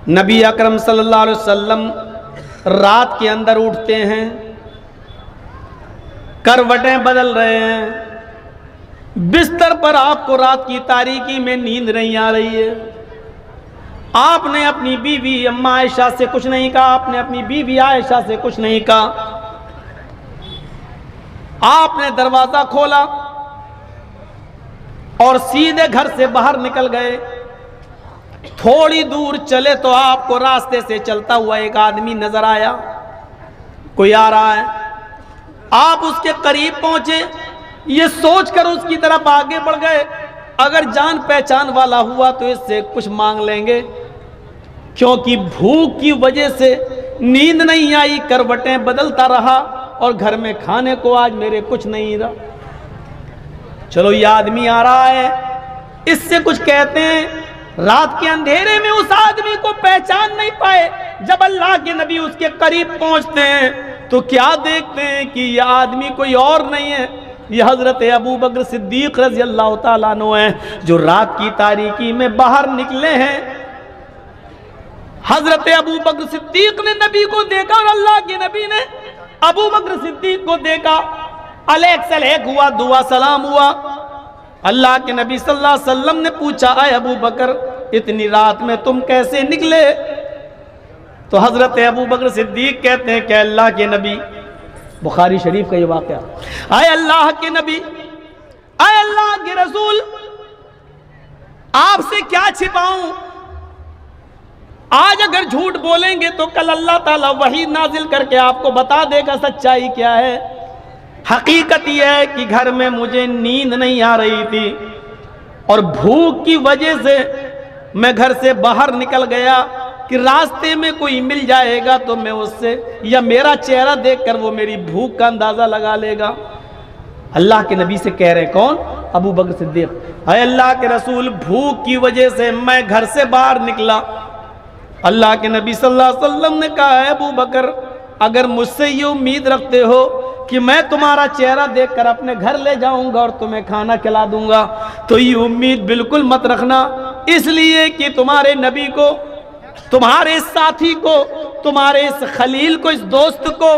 نبی اکرم صلی اللہ علیہ وسلم رات کے اندر اٹھتے ہیں، کروٹیں بدل رہے ہیں، بستر پر آپ کو رات کی تاریکی میں نیند نہیں آ رہی ہے۔ آپ نے اپنی بیوی اماں عائشہ سے کچھ نہیں کہا، آپ نے اپنی بیوی عائشہ سے کچھ نہیں کہا، آپ نے دروازہ کھولا اور سیدھے گھر سے باہر نکل گئے۔ تھوڑی دور چلے تو آپ کو راستے سے چلتا ہوا ایک آدمی نظر آیا، کوئی آ رہا ہے۔ آپ اس کے قریب پہنچے، یہ سوچ کر اس کی طرف آگے بڑھ گئے اگر جان پہچان والا ہوا تو اس سے کچھ مانگ لیں گے، کیونکہ بھوک کی وجہ سے نیند نہیں آئی، کروٹیں بدلتا رہا اور گھر میں کھانے کو آج میرے کچھ نہیں رہا۔ چلو یہ آدمی آ رہا ہے، اس سے کچھ کہتے ہیں۔ رات کے اندھیرے میں اس آدمی کو پہچان نہیں پائے۔ جب اللہ کے نبی اس کے قریب پہنچتے ہیں تو کیا دیکھتے ہیں کہ یہ آدمی کوئی اور نہیں ہے، یہ حضرت ابو بکر صدیق رضی اللہ تعالیٰ عنہ ہیں، جو رات کی تاریکی میں باہر نکلے ہیں۔ حضرت ابو بکر صدیق نے نبی کو دیکھا اور اللہ کے نبی نے ابو بکر صدیق کو دیکھا، علیک سلیک ہوا، دعا سلام ہوا۔ اللہ کے نبی صلی اللہ علیہ وسلم نے پوچھا، اے ابو بکر اتنی رات میں تم کیسے نکلے؟ تو حضرت ابو بکر صدیق کہتے ہیں کہ اللہ کے نبی، بخاری شریف کا یہ واقعہ، اے اللہ کے نبی، اے اللہ کے رسول، آپ سے کیا چھپاؤں؟ آج اگر جھوٹ بولیں گے تو کل اللہ تعالیٰ وحی نازل کر کے آپ کو بتا دے گا سچائی کیا ہے۔ حقیقت یہ ہے کہ گھر میں مجھے نیند نہیں آ رہی تھی اور بھوک کی وجہ سے میں گھر سے باہر نکل گیا کہ راستے میں کوئی مل جائے گا تو میں اس سے یا میرا چہرہ دیکھ کر وہ میری بھوک کا اندازہ لگا لے گا۔ اللہ کے نبی سے کہہ رہے کون؟ ابو بکر صدیق، اے اللہ کے رسول بھوک کی وجہ سے میں گھر سے باہر نکلا۔ اللہ کے نبی صلی اللہ علیہ وسلم نے کہا، اے ابو بکر اگر مجھ سے یہ امید رکھتے ہو کہ میں تمہارا چہرہ دیکھ کر اپنے گھر لے جاؤں گا اور تمہیں کھانا کھلا دوں گا تو یہ امید بالکل مت رکھنا، اس لیے کہ تمہارے نبی کو، تمہارے ساتھی کو، تمہارے اس خلیل کو، اس دوست کو،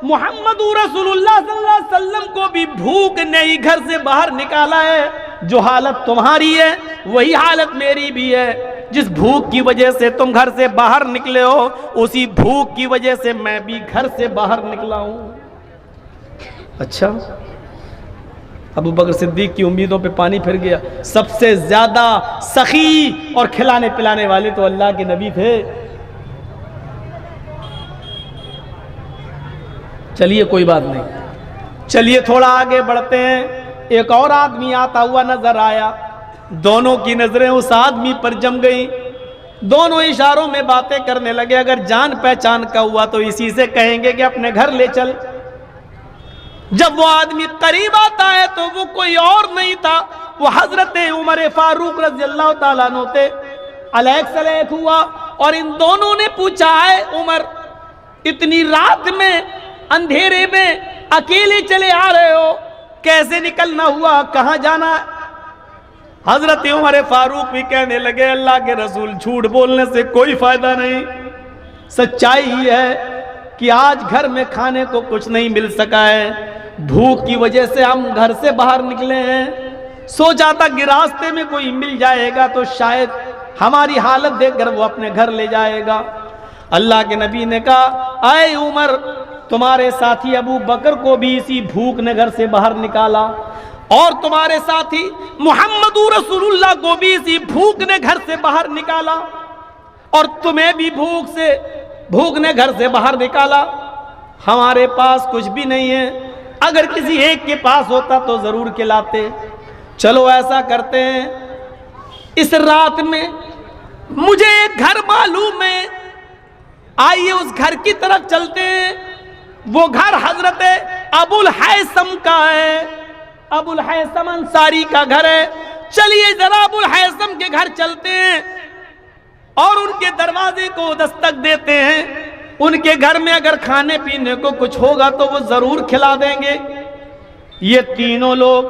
محمد رسول اللہ صلی اللہ علیہ وسلم کو بھی بھوک نے ہی گھر سے باہر نکالا ہے۔ جو حالت تمہاری ہے وہی حالت میری بھی ہے۔ جس بھوک کی وجہ سے تم گھر سے باہر نکلے ہو اسی بھوک کی وجہ سے میں بھی گھر سے باہر نکلا ہوں۔ اچھا، ابو بکر صدیق کی امیدوں پہ پانی پھر گیا۔ سب سے زیادہ سخی اور کھلانے پلانے والے تو اللہ کے نبی تھے۔ چلیے کوئی بات نہیں، چلیے تھوڑا آگے بڑھتے ہیں۔ ایک اور آدمی آتا ہوا نظر آیا، دونوں کی نظریں اس آدمی پر جم گئیں، دونوں اشاروں میں باتیں کرنے لگے۔ اگر جان پہچان کا ہوا تو اسی سے کہیں گے کہ اپنے گھر لے چل۔ جب وہ آدمی قریب آتا ہے تو وہ کوئی اور نہیں تھا، وہ حضرت عمر فاروق رضی اللہ تعالیٰ عنہ تھے۔ علیک سلیک ہوا اور ان دونوں نے پوچھا، ہے عمر اتنی رات میں اندھیرے میں اکیلے چلے آ رہے ہو، کیسے نکلنا ہوا، کہاں جانا؟ حضرت عمر فاروق بھی کہنے لگے، اللہ کے رسول جھوٹ بولنے سے کوئی فائدہ نہیں، سچائی ہی ہے کہ آج گھر میں کھانے کو کچھ نہیں مل سکا ہے، بھوک کی وجہ سے ہم گھر سے باہر نکلے ہیں، سوچا تھا کہ راستے میں کوئی مل جائے گا تو شاید ہماری حالت دیکھ کر وہ اپنے گھر لے جائے گا۔ اللہ کے نبی نے کہا، اے عمر تمہارے ساتھی ابو بکر کو بھی اسی بھوک نے گھر سے باہر نکالا اور تمہارے ساتھی محمد رسول اللہ کو بھی اسی بھوک نے گھر سے باہر نکالا اور تمہیں بھی بھوک نے گھر سے باہر نکالا۔ ہمارے پاس کچھ بھی نہیں ہے، اگر کسی ایک کے پاس ہوتا تو ضرور کھلاتے۔ چلو ایسا کرتے ہیں، اس رات میں مجھے ایک گھر معلوم ہے، آئیے اس گھر کی طرف چلتے ہیں۔ وہ گھر حضرت ابو الحیثم کا ہے، ابو الحیثم انصاری کا گھر ہے۔ چلیے ذرا ابو الحیثم کے گھر چلتے ہیں اور ان کے دروازے کو دستک دیتے ہیں۔ ان کے گھر میں اگر کھانے پینے کو کچھ ہوگا تو وہ ضرور کھلا دیں گے۔ یہ تینوں لوگ،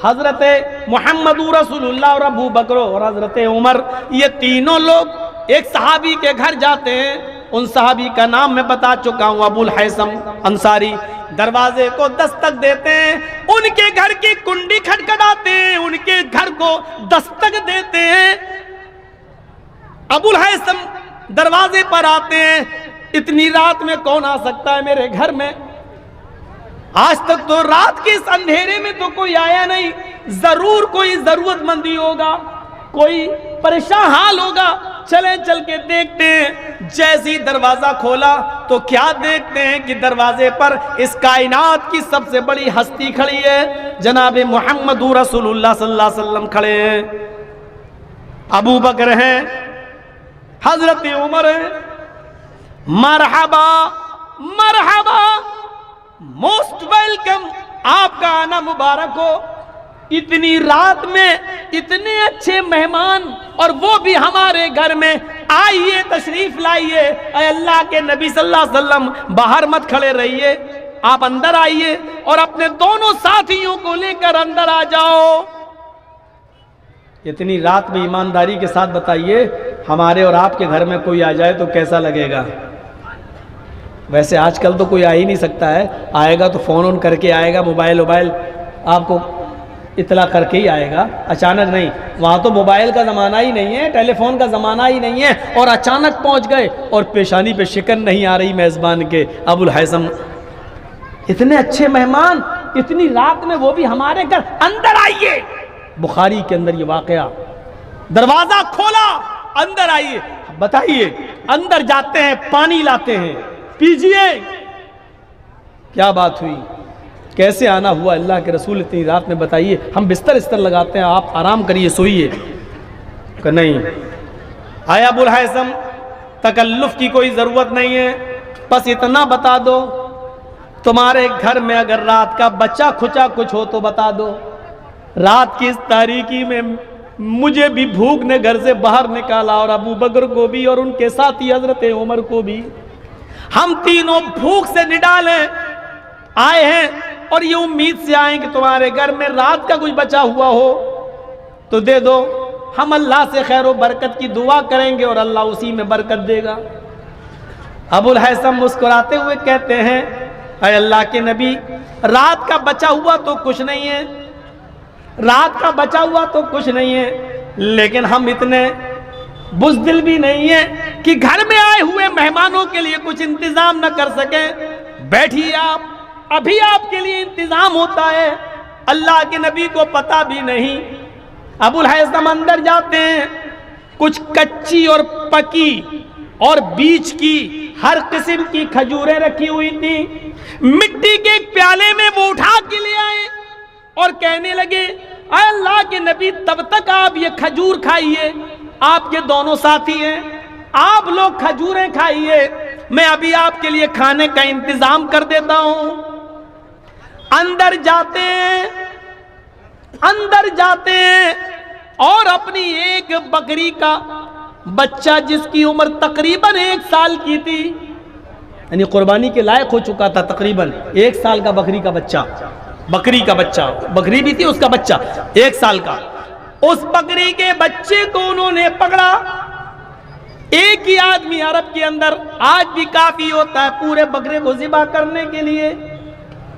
حضرت محمد رسول اللہ اور ابو بکر اور حضرت عمر، یہ تینوں لوگ ایک صحابی کے گھر جاتے ہیں، ان صحابی کا نام میں بتا چکا ہوں، ابو الحیثم انصاری۔ دروازے کو دستک دیتے ہیں، ان کے گھر کی کنڈی کھٹکھٹاتے ہیں، ان کے گھر کو دستک دیتے ہیں۔ ابو الحیثم دروازے پر آتے ہیں، اتنی رات میں کون آ سکتا ہے میرے گھر میں؟ آج تک تو رات کے اس اندھیرے میں تو کوئی آیا نہیں، ضرور کوئی ضرورت مندی ہوگا، کوئی پریشان حال ہوگا، چلیں چل کے دیکھتے ہیں۔ جیسی دروازہ کھولا تو کیا دیکھتے ہیں کہ دروازے پر اس کائنات کی سب سے بڑی ہستی کھڑی ہے، جناب محمد رسول اللہ صلی اللہ علیہ وسلم کھڑے ہیں، ابو بکر ہیں، حضرت عمر ہیں۔ مرحبا مرحبا، موسٹ ویلکم، آپ کا آنا مبارک ہو۔ اتنی رات میں اتنے اچھے مہمان، اور وہ بھی ہمارے گھر میں، آئیے تشریف لائیے۔ اے اللہ کے نبی صلی اللہ علیہ وسلم، باہر مت کھڑے رہیے، آپ اندر آئیے اور اپنے دونوں ساتھیوں کو لے کر اندر آ جاؤ۔ اتنی رات میں ایمانداری کے ساتھ بتائیے، ہمارے اور آپ کے گھر میں کوئی آ جائے تو کیسا لگے گا؟ ویسے آج کل تو کوئی آ ہی نہیں سکتا ہے، آئے گا تو فون کر کے آئے گا، موبائل آپ کو اطلاع کر کے ہی آئے گا، اچانک نہیں۔ وہاں تو موبائل کا زمانہ ہی نہیں ہے، ٹیلی فون کا زمانہ ہی نہیں ہے، اور اچانک پہنچ گئے، اور پیشانی پہ شکن نہیں آ رہی میزبان کے۔ ابو الحیثم، اتنے اچھے مہمان اتنی رات میں، وہ بھی ہمارے گھر، اندر آئیے۔ بخاری کے اندر یہ واقعہ، دروازہ کھولا، اندر آئیے۔ بتائیے، اندر جاتے ہیں، پانی لاتے ہیں، پیجئے۔ کیا بات ہوئی، کیسے آنا ہوا اللہ کے رسول اتنی رات میں؟ بتائیے، ہم بستر لگاتے ہیں، آپ آرام کریے، سوئیے، کہ نہیں؟ آیا ابو الحیثم، تکلف کی کوئی ضرورت نہیں ہے، بس اتنا بتا دو، تمہارے گھر میں اگر رات کا بچہ کھچا کچھ ہو تو بتا دو۔ رات کی اس تاریکی میں مجھے بھی بھوک نے گھر سے باہر نکالا، اور ابو بکر کو بھی، اور ان کے ساتھی حضرت عمر کو بھی، ہم تینوں بھوک سے نڈالے آئے ہیں، اور یہ امید سے آئیں کہ تمہارے گھر میں رات کا کچھ بچا ہوا ہو تو دے دو، ہم اللہ سے خیر و برکت کی دعا کریں گے اور اللہ اسی میں برکت دے گا۔ ابو الحیثم مسکراتے ہوئے کہتے ہیں، اے اللہ کے نبی، رات کا بچا ہوا تو کچھ نہیں ہے، رات کا بچا ہوا تو کچھ نہیں ہے، لیکن ہم اتنے بزدل بھی نہیں ہیں کہ گھر میں آئے ہوئے مہمانوں کے لیے کچھ انتظام نہ کر سکیں۔ بیٹھیے آپ، ابھی آپ کے لیے انتظام ہوتا ہے۔ اللہ کے نبی کو پتہ بھی نہیں۔ ابو الحیثم اندر جاتے ہیں، کچھ کچی اور پکی اور بیچ کی ہر قسم کی کھجوریں رکھی ہوئی تھیں، مٹی کے ایک پیالے میں وہ اٹھا کے لے آئے اور کہنے لگے، اے اللہ کے نبی، تب تک آپ یہ کھجور کھائیے، آپ کے دونوں ساتھی ہیں، آپ لوگ کھجوریں کھائیے، میں ابھی آپ کے لیے کھانے کا انتظام کر دیتا ہوں۔ اندر جاتے ہیں اور اپنی ایک بکری کا بچہ، جس کی عمر تقریباً 1 سال کی تھی، یعنی قربانی کے لائق ہو چکا تھا، تقریباً 1 سال کا بکری کا بچہ، بکری بھی تھی، اس کا بچہ 1 سال کا، اس بکری کے بچے کو انہوں نے پکڑا۔ ایک ہی آدمی عرب کے اندر آج بھی کافی ہوتا ہے پورے بکرے کو ذبح کرنے کے لیے۔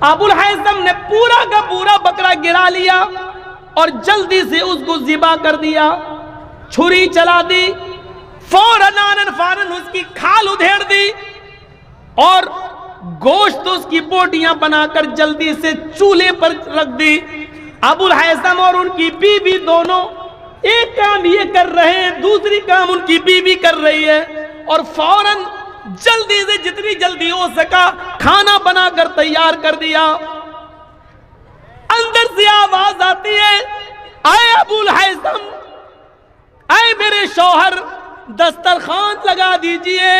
ابو الحیثم نے پورا کا پورا بکرا گرا لیا اور جلدی سے اس کو ذبح کر دیا، چھری چلا دی، فوراً اس کی کھال ادھیڑ دی، اور گوشت اس کی بوٹیاں بنا کر جلدی سے چولہے پر رکھ دی۔ ابو الحیثم اور ان کی بیوی دونوں ایک کام یہ کر رہے ہیں، دوسری کام ان کی بیوی کر رہی ہے، اور فوراً جلدی سے جتنی جلدی ہو سکا کھانا بنا کر تیار کر دیا۔ اندر سے آواز آتی ہے، اے ابو الحیثم، اے میرے شوہر، دسترخوان لگا دیجئے،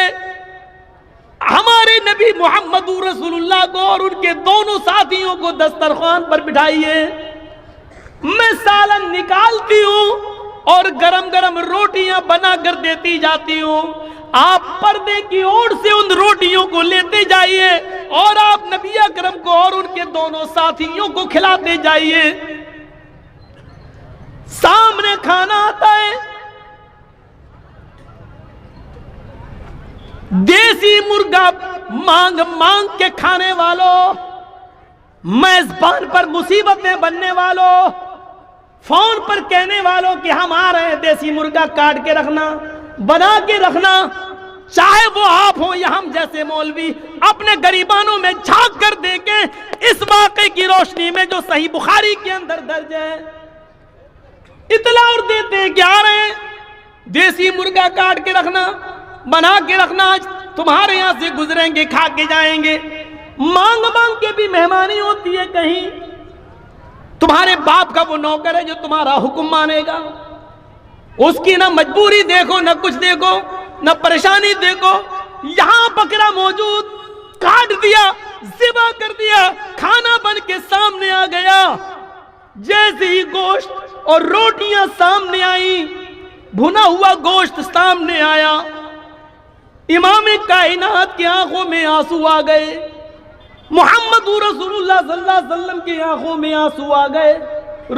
ہمارے نبی محمد رسول اللہ کو اور ان کے دونوں ساتھیوں کو دسترخوان پر بٹھائیے، میں سالن نکالتی ہوں اور گرم گرم روٹیاں بنا کر دیتی جاتی ہوں، آپ پردے کی اوڑ سے ان روٹیوں کو لیتے جائیے اور آپ نبی اکرم کو اور ان کے دونوں ساتھیوں کو کھلاتے جائیے۔ سامنے کھانا آتا ہے، دیسی مرغا مانگ مانگ کے کھانے والوں، میزبان پر مصیبتیں بننے والوں، فون پر کہنے والوں کہ ہم آ رہے ہیں، دیسی مرغا کاٹ کے رکھنا، بنا کے رکھنا، چاہے وہ آپ ہوں یا ہم جیسے مولوی اپنے گریبانوں میں جھانک کر دیکھیں اس واقعے کی روشنی میں جو صحیح بخاری کے اندر درج ہے، اطلاع اور دیتے ہیں کہ آ رہے ہیں، دیسی مرغا کاٹ کے رکھنا، بنا کے رکھنا، آج تمہارے یہاں سے گزریں گے، کھا کے جائیں گے۔ مانگ مانگ کے بھی مہمانی ہوتی ہے، کہیں تمہارے باپ کا وہ نوکر ہے جو تمہارا حکم مانے گا، اس کی نہ مجبوری دیکھو، نہ کچھ دیکھو، نہ پریشانی دیکھو، یہاں بکرا موجود، کاٹ دیا، ذبح کر دیا، کھانا بن کے سامنے آ گیا، جیسے ہی گوشت اور روٹیاں سامنے آئیں، بھنا ہوا گوشت سامنے آیا، امام کائنات کی آنکھوں میں آنسو آ گئے، محمد رسول اللہ صلی اللہ علیہ وسلم کی آنکھوں میں آنسو آ گئے،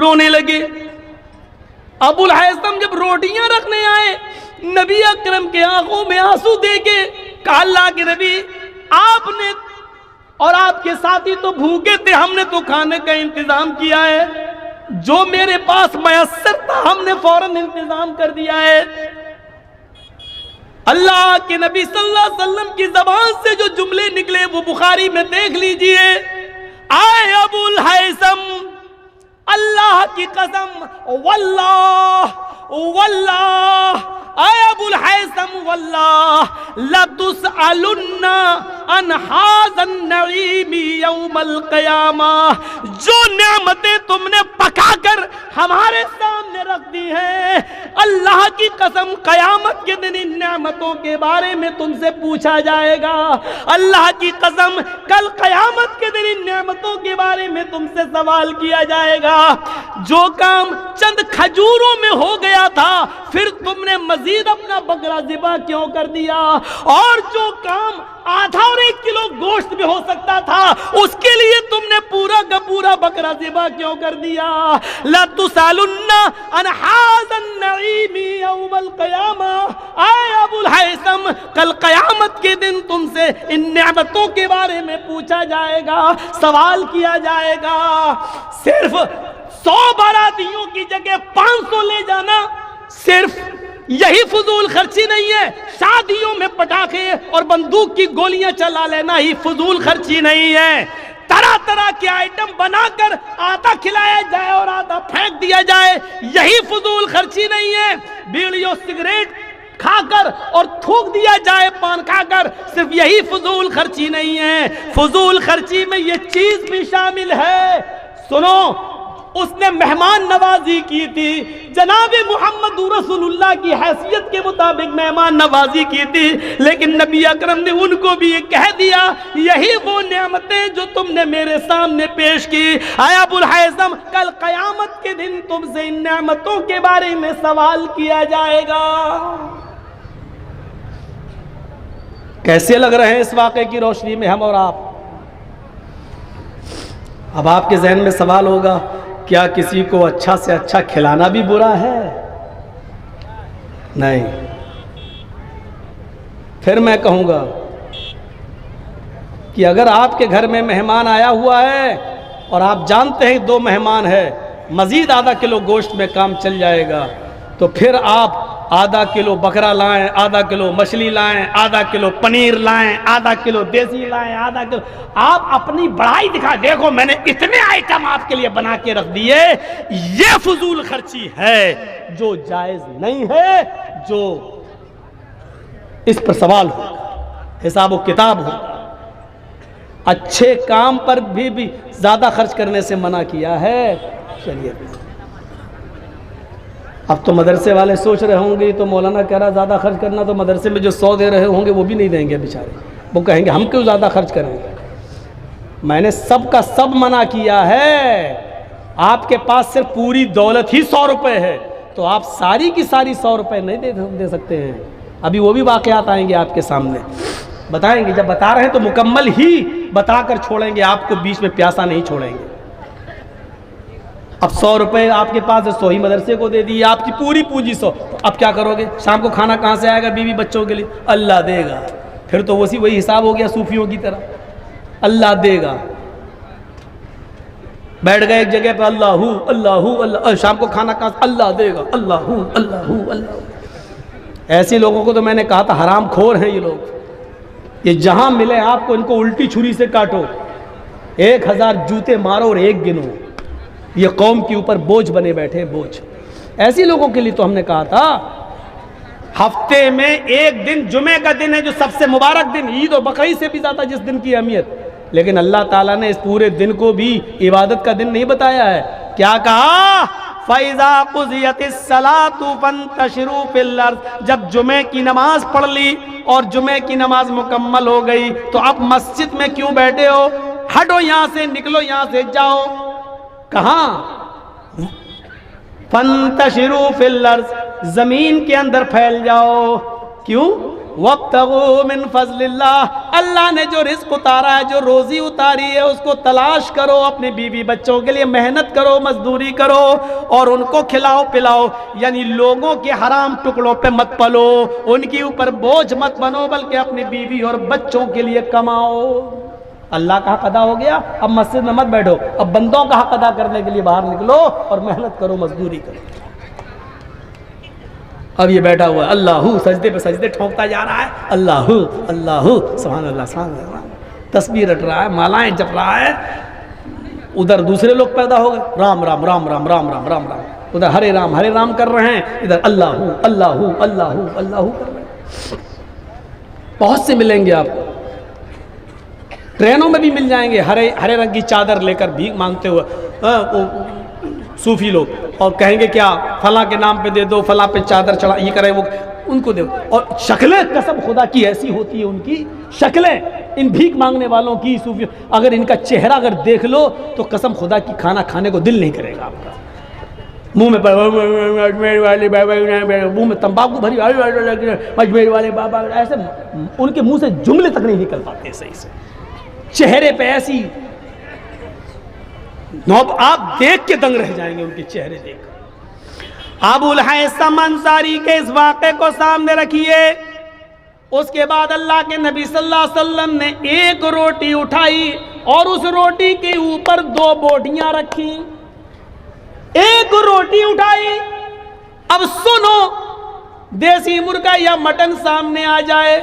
رونے لگے۔ ابو الہیثم جب روٹیاں رکھنے آئے، نبی اکرم کے آنکھوں میں آنسو دیکھے، کہا اللہ کے نبی آپ نے اور آپ کے ساتھی تو بھوکے تھے، ہم نے تو کھانے کا انتظام کیا ہے، جو میرے پاس میسر تھا ہم نے فوراً انتظام کر دیا ہے۔ اللہ کے نبی صلی اللہ علیہ وسلم کی زبان سے جو جملے نکلے وہ بخاری میں دیکھ لیجئے، آئے ابو الہیثم اللہ کی قسم واللہ واللہ، اے ابو الہیثم واللہ لَتُسْأَلُنَّ عَنْ هَذَا النَّعِيمِ يَوْمَ الْقِيَامَةِ، جو نعمتیں تم نے پکا کر ہمارے سامنے رکھ دی ہیں، اللہ کی قسم قیامت کے دن ان نعمتوں کے بارے میں تم سے پوچھا جائے گا، اللہ کی قسم کل قیامت کے دن ان نعمتوں کے بارے میں تم سے سوال کیا جائے گا۔ جو کام چند کھجوروں میں ہو گیا تھا پھر تم نے مزید اپنا بکرا ذبح کیوں کر دیا، اور جو کام آدھا اور 1 کلو گوشت میں ہو سکتا تھا اس کے لیے تم نے پورا کا پورا بکرا ذبح کیوں کر دیا۔ لَتُسْأَلُنَّ عَنْ هَذَا النَّعِيمِ يَوْمَ الْقِيَامَةِ، اے ابو الہیثم کل قیامت کے دن تم سے ان نعمتوں کے بارے میں پوچھا جائے گا، سوال کیا جائے گا۔ صرف 100 باراتیوں کی جگہ 500 لے جانا صرف یہی فضول خرچی نہیں ہے، شادیوں میں پٹاخے اور بندوق کی گولیاں چلا لینا ہی فضول خرچی نہیں ہے، طرح طرح کے آئٹم بنا کر آدھا کھلایا جائے اور آدھا پھینک دیا جائے، یہی فضول خرچی نہیں ہے، بیڑی اور سگریٹ کھا کر اور تھوک دیا جائے پان کھا کر، صرف یہی فضول خرچی نہیں ہے، فضول خرچی میں یہ چیز بھی شامل ہے۔ سنو، اس نے مہمان نوازی کی تھی، جناب محمد رسول اللہ کی حیثیت کے مطابق مہمان نوازی کی تھی، لیکن نبی اکرم نے ان کو بھی یہ کہہ دیا یہی وہ نعمتیں جو تم نے میرے سامنے پیش کی، اے ابو الہیثم کل قیامت کے دن تم سے ان نعمتوں کے بارے میں سوال کیا جائے گا۔ کیسے لگ رہے ہیں اس واقعے کی روشنی میں ہم اور آپ؟ اب آپ کے ذہن میں سوال ہوگا، کیا کسی کو اچھا سے اچھا کھلانا بھی برا ہے؟ نہیں۔ پھر میں کہوں گا کہ اگر آپ کے گھر میں مہمان آیا ہوا ہے اور آپ جانتے ہیں 2 مہمان ہے، مزید آدھا کلو گوشت میں کام چل جائے گا، تو پھر آپ آدھا کلو بکرا لائیں، آدھا کلو مچھلی لائیں، آدھا کلو پنیر لائیں، آدھا کلو دیسی لائیں، آدھا کلو، آپ اپنی بڑائی دکھا، دیکھو میں نے اتنے آئٹم آپ کے لیے بنا کے رکھ دیے، یہ فضول خرچی ہے جو جائز نہیں ہے، جو اس پر سوال ہوگا، حساب و کتاب ہوگا۔ اچھے کام پر بھی زیادہ خرچ کرنے سے منع کیا ہے۔ چلیے، اب تو مدرسے والے سوچ رہے ہوں گے تو مولانا کہہ رہا زیادہ خرچ کرنا، تو مدرسے میں جو 100 دے رہے ہوں گے وہ بھی نہیں دیں گے بیچارے، وہ کہیں گے ہم کیوں زیادہ خرچ کریں گے۔ میں نے سب کا سب منع کیا ہے، آپ کے پاس صرف پوری دولت ہی 100 روپے ہے تو آپ ساری کی ساری 100 روپے نہیں دے سکتے ہیں۔ ابھی وہ بھی واقعات آئیں گے آپ کے سامنے، بتائیں گے، جب بتا رہے ہیں تو مکمل ہی بتا کر چھوڑیں گے، آپ کو بیچ میں پیاسا نہیں چھوڑیں گے۔ اب 100 روپے آپ کے پاس 100 ہی مدرسے کو دے دی، آپ کی پوری پونجی 100، اب کیا کرو گے؟ شام کو کھانا کہاں سے آئے گا بیوی بچوں کے لیے؟ اللہ دے گا، پھر تو وہی حساب ہو گیا صوفیوں کی طرح، اللہ دے گا. بیٹھ گئے ایک جگہ پہ اللہ اللہ اللہ، شام کو کھانا کہاں، اللہ دے گا، اللہ اللہ اللہ. ایسے لوگوں کو تو میں نے کہا تھا حرام خور ہیں یہ لوگ. یہ جہاں ملے آپ کو ان کو الٹی چھری سے کاٹو، 1000 جوتے مارو اور ایک گنو. یہ قوم کے اوپر بوجھ بنے بیٹھے ہیں، بوجھ. ایسی لوگوں کے لیے تو ہم نے کہا تھا ہفتے میں ایک دن جمعے کا دن ہے جو سب سے مبارک دن، عید و بقرعید سے بھی زیادہ جس دن کی اہمیت، لیکن اللہ تعالیٰ نے اس پورے دن کو بھی عبادت کا دن نہیں بتایا ہے. کیا کہا؟ فَإِذَا قُضِيَتِ الصَّلَاةُ فَانتَشِرُوا فِي الْأَرْضِ. جب جمعے کی نماز پڑھ لی اور جمعے کی نماز مکمل ہو گئی تو اب مسجد میں کیوں بیٹھے ہو؟ ہٹو یہاں سے، نکلو یہاں سے، جاؤ. کہاں؟ فَانتَشِرُوا فِي الْأَرْضِ، زمین کے اندر پھیل جاؤ. کیوں؟ وَابْتَغُوا مِن فَضْلِ اللَّهِ، اللہ نے جو رزق اتارا ہے، جو روزی اتاری ہے، اس کو تلاش کرو. اپنے بیوی بچوں کے لیے محنت کرو، مزدوری کرو اور ان کو کھلاؤ پلاؤ. یعنی لوگوں کے حرام ٹکڑوں پہ مت پلو، ان کے اوپر بوجھ مت بنو، بلکہ اپنی بیوی اور بچوں کے لیے کماؤ. اللہ کا حق ادا ہو گیا، اب مسجد میں مت بیٹھو، اب بندوں کا حق ادا کرنے کے لیے باہر نکلو اور محنت کرو، مزدوری کرو. اب یہ بیٹھا ہوا ہے اللہ سجدے پہ سجدے ٹھونکتا جا رہا ہے، اللہ اللہ سبحان اللہ سبحان اللہ، تسبیح رٹ رہا ہے، مالائیں جپ رہا ہے. ادھر دوسرے لوگ پیدا ہو گئے، رام رام رام رام رام رام رام رام، ادھر ہرے رام کر رہے ہیں، ادھر اللہ اللہ اللہ اللہ کر رہے ہیں. بہت سے ملیں گے آپ کو، ٹرینوں میں بھی مل جائیں گے، ہرے رنگ کی چادر لے کر بھیک مانگتے ہوئے صوفی لوگ، اور کہیں گے کیا فلاں کے نام پہ دے دو، فلاں پہ چادر چڑھا، یہ کرے وہ، ان کو دے. اور شکلیں قسم خدا کی ایسی ہوتی ہے، ان کی شکلیں ان بھیک مانگنے والوں کی، صوفی، اگر ان کا چہرہ اگر دیکھ لو تو قسم خدا کی کھانا کھانے کو دل نہیں کرے گا آپ کا. منہ میں تمباکو بھری، مجمیر والے بابا، ایسے ان کے منہ سے جملے تک نہیں نکل پاتے صحیح سے. چہرے پہ ایسی آپ دیکھ کے دنگ رہ جائیں گے ان کے چہرے دیکھ. ابو الہیثم انصاری کے اس واقعے کو سامنے رکھیے. اس کے بعد اللہ کے نبی صلی اللہ علیہ وسلم نے ایک روٹی اٹھائی اور اس روٹی کے اوپر 2 بوٹیاں رکھی. ایک روٹی اٹھائی. اب سنو، دیسی مرغا یا مٹن سامنے آ جائے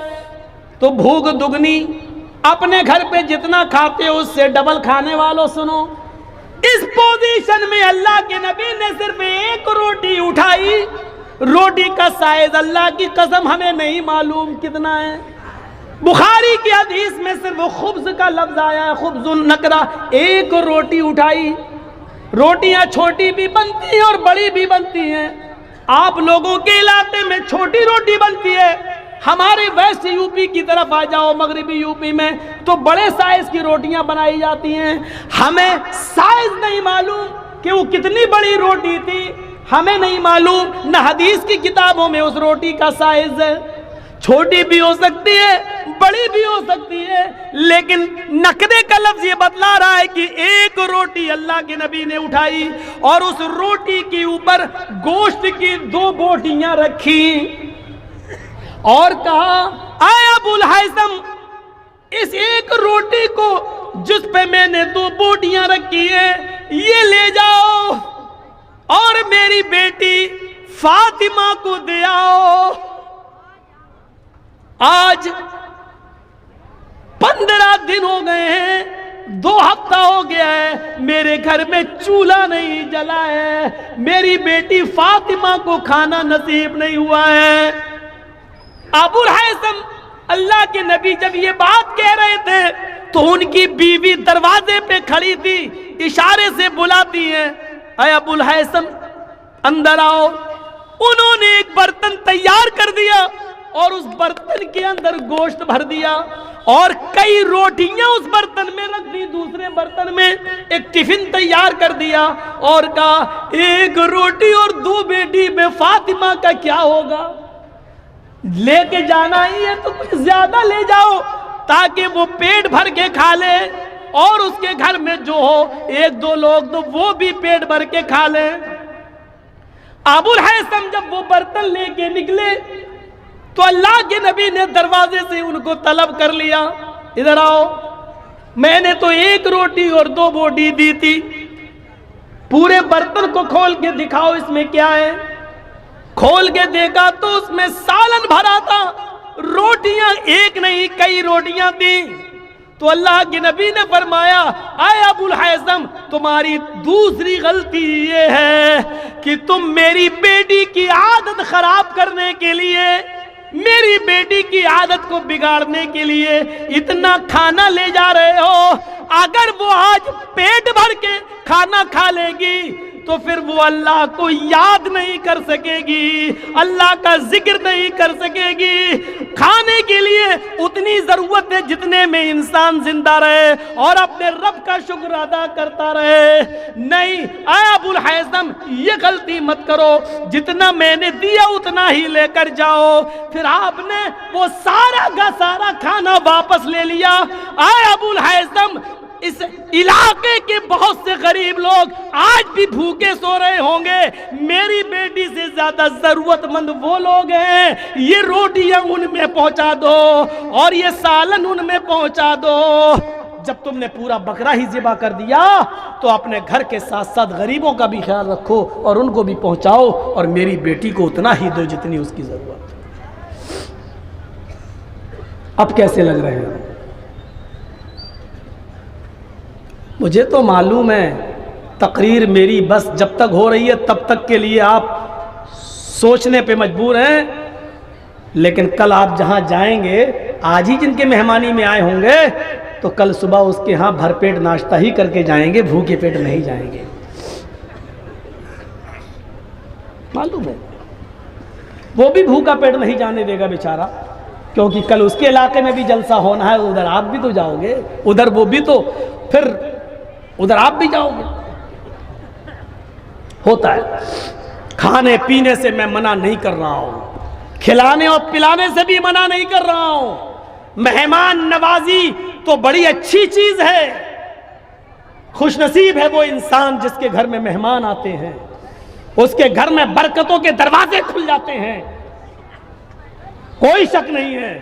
تو بھوک دگنی، اپنے گھر پہ جتنا کھاتے ہو اس سے ڈبل کھانے والوں سنو. اس پوزیشن میں اللہ کے نبی نے صرف ایک روٹی اٹھائی. روٹی کا سائز اللہ کی قسم ہمیں نہیں معلوم کتنا ہے. بخاری کی حدیث میں صرف خبز کا لفظ آیا ہے، خبز النکرہ. ایک روٹی اٹھائی. روٹیاں چھوٹی بھی بنتی ہیں اور بڑی بھی بنتی ہیں. آپ لوگوں کے علاقے میں چھوٹی روٹی بنتی ہے، ہمارے ویسٹ یو پی کی طرف آ جاؤ، مغربی یو پی میں تو بڑے سائز کی روٹیاں بنائی جاتی ہیں. ہمیں سائز نہیں معلوم کہ وہ کتنی بڑی روٹی تھی، ہمیں نہیں معلوم، نہ حدیث کی کتابوں میں اس روٹی کا سائز ہے. چھوٹی بھی ہو سکتی ہے، بڑی بھی ہو سکتی ہے، لیکن نقدے کا لفظ یہ بتلا رہا ہے کہ ایک روٹی اللہ کے نبی نے اٹھائی اور اس روٹی کے اوپر گوشت کی 2 بوٹیاں رکھی اور کہا، اے ابو الہیثم، اس ایک روٹی کو جس پہ میں نے 2 بوٹیاں رکھی ہیں یہ لے جاؤ اور میری بیٹی فاطمہ کو دے آؤ. آج 15 دن ہو گئے ہیں، 2 ہفتہ ہو گیا ہے، میرے گھر میں چولہا نہیں جلا ہے، میری بیٹی فاطمہ کو کھانا نصیب نہیں ہوا ہے. ابو الہیثم، اللہ کے نبی جب یہ بات کہہ رہے تھے تو ان کی بیوی دروازے پہ کھڑی تھی، اشارے سے بلاتی ہے، اے ابو الہیثم اندر آؤ. انہوں نے ایک برتن تیار کر دیا اور اس برتن کے اندر گوشت بھر دیا اور کئی روٹیاں اس برتن میں رکھ دی. دوسرے برتن میں ایک ٹفن تیار کر دیا اور کہا، ایک روٹی اور 2 بیٹی میں فاطمہ کا کیا ہوگا؟ لے کے جانا ہی ہے تو کچھ زیادہ لے جاؤ تاکہ وہ پیٹ بھر کے کھا لے اور اس کے گھر میں جو ہو 1-2 لوگ تو وہ بھی پیٹ بھر کے کھا لیں. ابو الہیثم جب وہ برتن لے کے نکلے تو اللہ کے نبی نے دروازے سے ان کو طلب کر لیا، ادھر آؤ، میں نے تو 1 روٹی اور 2 بوٹی دی تھی، پورے برتن کو کھول کے دکھاؤ اس میں کیا ہے۔ کھول کے دیکھا تو اس میں سالن بھرا تھا، روٹیاں 1 نہیں کئی روٹیاں تھیں۔ تو اللہ کے نبی نے فرمایا، اے ابو الحیثم، تمہاری دوسری غلطی یہ ہے کہ تم میری بیٹی کی عادت خراب کرنے کے لیے، میری بیٹی کی عادت کو بگاڑنے کے لیے اتنا کھانا لے جا رہے ہو۔ اگر وہ آج پیٹ بھر کے کھانا کھا لے گی تو پھر وہ اللہ کو یاد نہیں کر سکے گی، اللہ کا ذکر نہیں کر سکے گی۔ کھانے کے لیے اتنی ضرورت ہے جتنے میں انسان زندہ رہے اور اپنے رب کا شکر ادا کرتا رہے۔ نہیں، اے ابو الحیثم، یہ غلطی مت کرو، جتنا میں نے دیا اتنا ہی لے کر جاؤ۔ پھر آپ نے وہ سارا کا سارا کھانا واپس لے لیا۔ اے ابو الحیثم، اس علاقے کے بہت سے غریب لوگ آج بھی بھوکے سو رہے ہوں گے، میری بیٹی سے زیادہ ضرورت مند وہ لوگ ہیں، یہ روٹیاں ان میں پہنچا دو اور یہ سالن ان میں پہنچا دو۔ جب تم نے پورا بکرا ہی ذبح کر دیا تو اپنے گھر کے ساتھ ساتھ غریبوں کا بھی خیال رکھو اور ان کو بھی پہنچاؤ، اور میری بیٹی کو اتنا ہی دو جتنی اس کی ضرورت۔ اب کیسے لگ رہے ہیں؟ مجھے تو معلوم ہے تقریر میری بس جب تک ہو رہی ہے تب تک کے لیے آپ سوچنے پہ مجبور ہیں، لیکن کل آپ جہاں جائیں گے، آج ہی جن کے مہمانی میں آئے ہوں گے تو کل صبح اس کے ہاں بھر پیٹ ناشتہ ہی کر کے جائیں گے، بھوکے پیٹ نہیں جائیں گے۔ معلوم ہے وہ بھی بھوکا پیٹ نہیں جانے دے گا بیچارہ، کیونکہ کل اس کے علاقے میں بھی جلسہ ہونا ہے، ادھر آپ بھی تو جاؤ گے، ادھر وہ بھی تو، پھر ادھر آپ بھی جاؤ گے۔ ہوتا ہے، کھانے پینے سے میں منع نہیں کر رہا ہوں، کھلانے اور پلانے سے بھی منع نہیں کر رہا ہوں۔ مہمان نوازی تو بڑی اچھی چیز ہے، خوش نصیب ہے وہ انسان جس کے گھر میں مہمان آتے ہیں، اس کے گھر میں برکتوں کے دروازے کھل جاتے ہیں، کوئی شک نہیں ہے،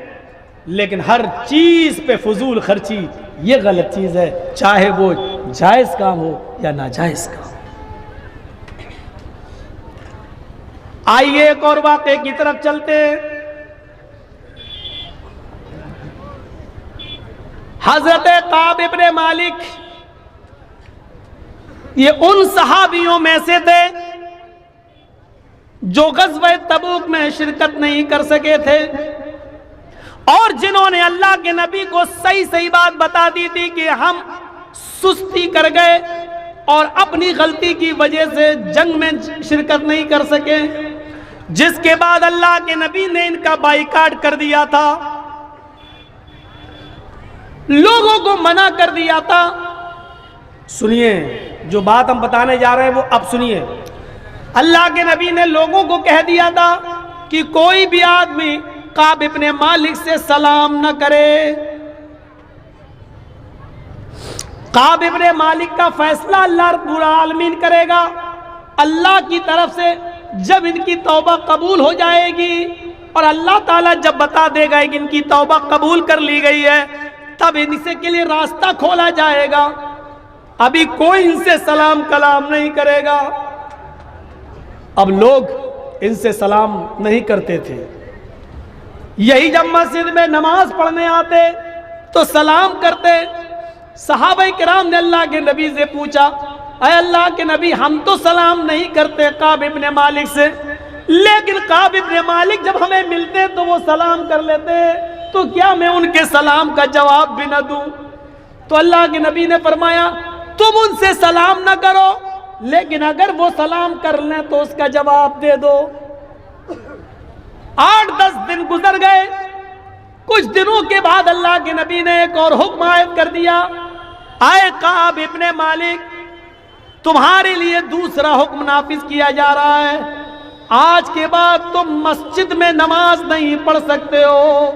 لیکن ہر چیز پہ فضول خرچی یہ غلط چیز ہے، چاہے وہ جائز کام ہو یا ناجائز کام۔ آئیے ایک اور واقعے کی طرف چلتے ہیں۔ حضرت کعب ابن مالک یہ ان صحابیوں میں سے تھے جو غزوہ تبوک میں شرکت نہیں کر سکے تھے، اور جنہوں نے اللہ کے نبی کو صحیح بات بتا دی تھی کہ ہم سستی کر گئے اور اپنی غلطی کی وجہ سے جنگ میں شرکت نہیں کر سکے، جس کے بعد اللہ کے نبی نے ان کا بائیکاٹ کر دیا تھا، لوگوں کو منع کر دیا تھا۔ سنیے جو بات ہم بتانے جا رہے ہیں وہ اب سنیے۔ اللہ کے نبی نے لوگوں کو کہہ دیا تھا کہ کوئی بھی آدمی کعب ابن مالک سے سلام نہ کرے۔ کعب ابن مالک کا فیصلہ اللہ رب العالمین کرے گا، اللہ کی طرف سے جب ان کی توبہ قبول ہو جائے گی اور اللہ تعالیٰ جب بتا دے گا کہ ان کی توبہ قبول کر لی گئی ہے، تب ان سے کے لیے راستہ کھولا جائے گا، ابھی کوئی ان سے سلام کلام نہیں کرے گا۔ اب لوگ ان سے سلام نہیں کرتے تھے، یہی جب مسجد میں نماز پڑھنے آتے تو سلام کرتے۔ صحابہ کرام نے اللہ کے نبی سے پوچھا، اے اللہ کے نبی، ہم تو سلام نہیں کرتے کعب ابن مالک سے، لیکن کعب ابن مالک جب ہمیں ملتے تو وہ سلام کر لیتے، تو کیا میں ان کے سلام کا جواب بھی نہ دوں؟ تو اللہ کے نبی نے فرمایا تم ان سے سلام نہ کرو، لیکن اگر وہ سلام کر لیں تو اس کا جواب دے دو۔ 8-10 دن گزر گئے، کچھ دنوں کے بعد اللہ کے نبی نے ایک اور حکم عائد کر دیا، اے کعب ابن مالک، تمہارے لیے دوسرا حکم نافذ کیا جا رہا ہے، آج کے بعد تم مسجد میں نماز نہیں پڑھ سکتے ہو۔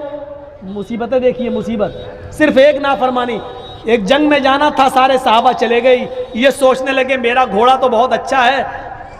مصیبتیں دیکھیے، مصیبت صرف ایک نافرمانی، ایک جنگ میں جانا تھا، سارے صحابہ چلے گئی، یہ سوچنے لگے میرا گھوڑا تو بہت اچھا ہے،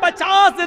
50